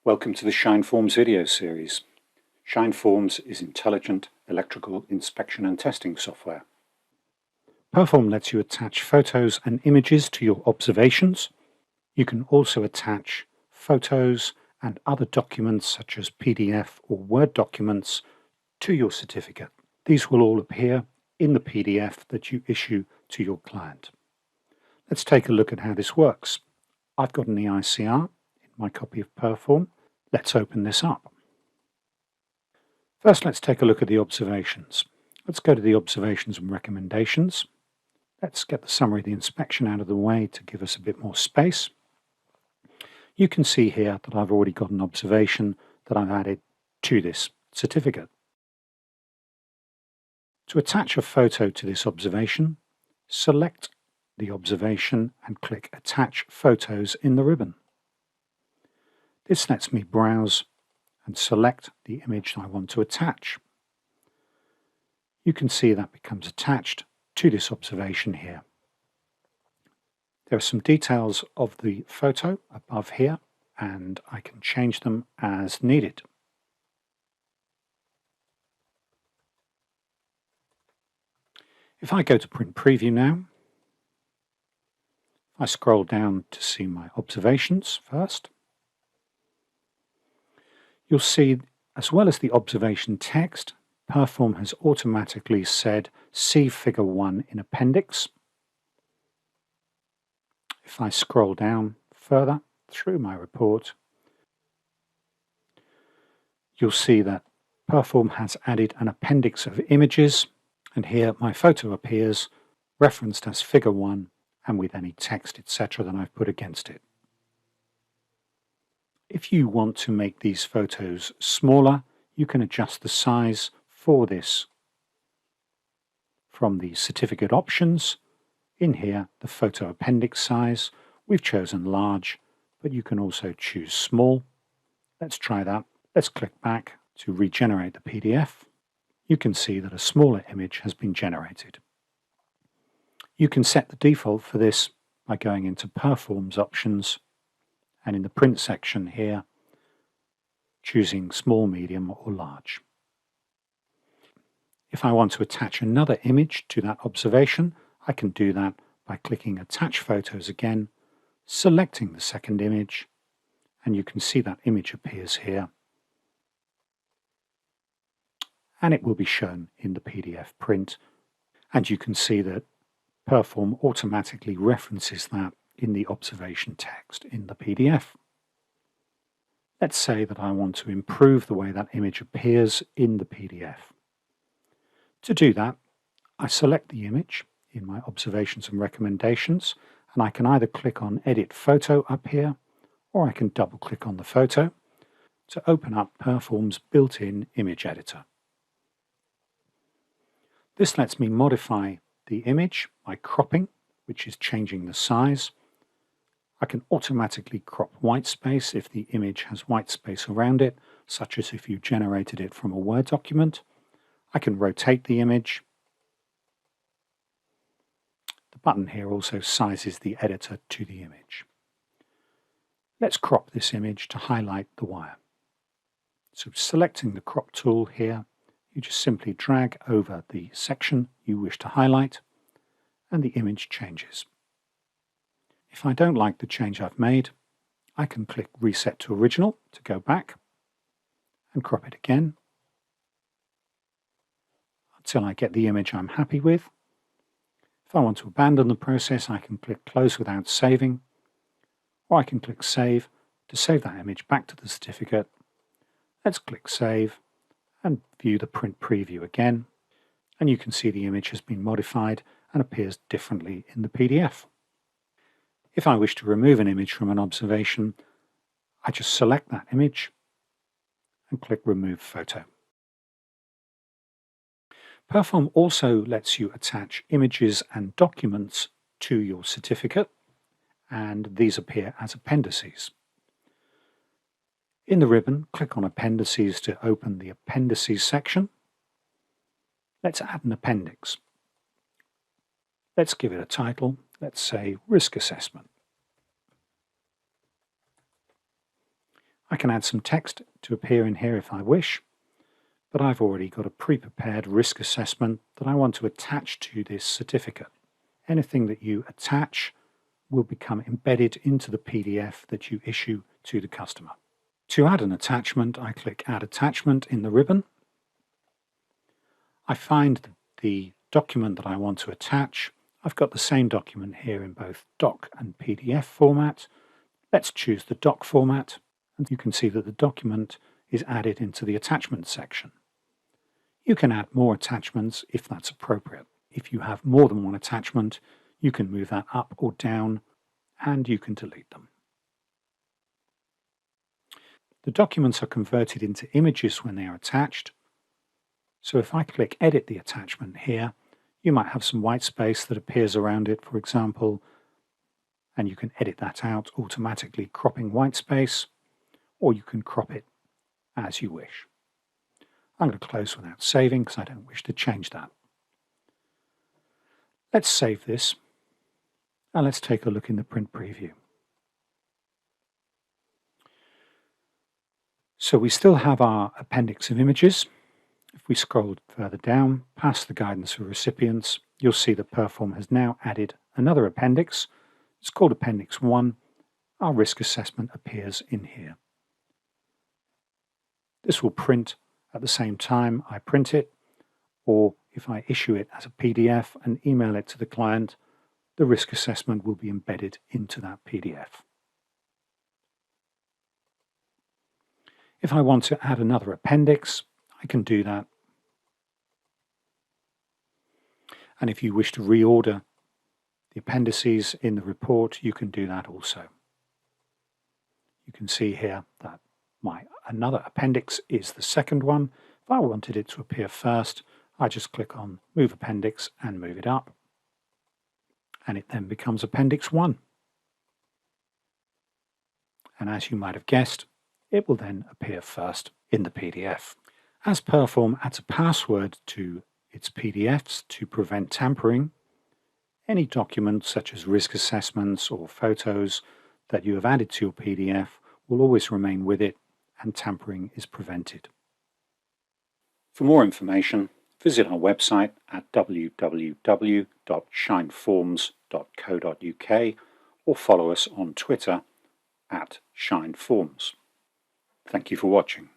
Welcome to the Shineforms video series. Shineforms is intelligent electrical inspection and testing software. Pirform lets you attach photos and images to your observations. You can also attach photos and other documents such as PDF or Word documents to your certificate. These will all appear in the PDF that you issue to your client. Let's take a look at how this works. I've got an EICR in my copy of Pirform. Let's open this up. First, let's take a look at the observations. Let's go to the observations and recommendations. Let's get the summary of the inspection out of the way to give us a bit more space. You can see here that I've already got an observation that I've added to this certificate. To attach a photo to this observation, select the observation and click Attach Photos in the ribbon. This lets me browse and select the image I want to attach. You can see that becomes attached to this observation here. There are some details of the photo above here, and I can change them as needed. If I go to Print Preview now, I scroll down to see my observations first. You'll see, as well as the observation text, Pirform has automatically said, see Figure 1 in Appendix. If I scroll down further through my report, you'll see that Pirform has added an appendix of images, and here my photo appears referenced as Figure 1 and with any text, etc. that I've put against it. If you want to make these photos smaller, you can adjust the size for this from the certificate options. In here, the photo appendix size, we've chosen large, but you can also choose small. Let's try that. Let's click back to regenerate the PDF. You can see that a smaller image has been generated. You can set the default for this by going into Pirform's options, and in the print section here, choosing small, medium or large. If I want to attach another image to that observation, I can do that by clicking Attach Photos again, selecting the second image, and you can see that image appears here, and it will be shown in the PDF print, and you can see that Pirform automatically references that in the observation text in the PDF. Let's say that I want to improve the way that image appears in the PDF. To do that, I select the image in my observations and recommendations, and I can either click on Edit Photo up here, or I can double click on the photo to open up Pirform's built-in image editor. This lets me modify the image by cropping, which is changing the size. I can automatically crop white space if the image has white space around it, such as if you generated it from a Word document. I can rotate the image. The button here also sizes the editor to the image. Let's crop this image to highlight the wire. So selecting the crop tool here, you just simply drag over the section you wish to highlight, and the image changes. If I don't like the change I've made, I can click Reset to Original to go back and crop it again until I get the image I'm happy with. If I want to abandon the process, I can click Close without saving, or I can click Save to save that image back to the certificate. Let's click Save and view the print preview again, and you can see the image has been modified and appears differently in the PDF. If I wish to remove an image from an observation, I just select that image and click Remove Photo. Pirform also lets you attach images and documents to your certificate, and these appear as appendices. In the ribbon, click on Appendices to open the Appendices section. Let's add an appendix. Let's give it a title. Let's say Risk Assessment. I can add some text to appear in here if I wish, but I've already got a pre-prepared risk assessment that I want to attach to this certificate. Anything that you attach will become embedded into the PDF that you issue to the customer. To add an attachment, I click Add Attachment in the ribbon. I find the document that I want to attach. I've got the same document here in both doc and PDF format. Let's choose the doc format, and you can see that the document is added into the attachment section. You can add more attachments if that's appropriate. If you have more than one attachment, you can move that up or down, and you can delete them. The documents are converted into images when they are attached. So if I click Edit the attachment here, you might have some white space that appears around it, for example, and you can edit that out automatically, cropping white space, or you can crop it as you wish. I'm going to close without saving because I don't wish to change that. Let's save this, and let's take a look in the print preview. So we still have our appendix of images. If we scroll further down, past the guidance for recipients, you'll see that Pirform has now added another appendix. It's called Appendix 1. Our risk assessment appears in here. This will print at the same time I print it, or if I issue it as a PDF and email it to the client, the risk assessment will be embedded into that PDF. If I want to add another appendix, I can do that. And if you wish to reorder the appendices in the report, you can do that also. You can see here that another appendix is the second one. If I wanted it to appear first, I just click on Move Appendix and move it up. And it then becomes Appendix 1. And as you might have guessed, it will then appear first in the PDF. As Pirform adds a password to its PDFs to prevent tampering, any documents such as risk assessments or photos that you have added to your PDF will always remain with it, and tampering is prevented. For more information, visit our website at www.shineforms.co.uk or follow us on Twitter at shineforms. Thank you for watching.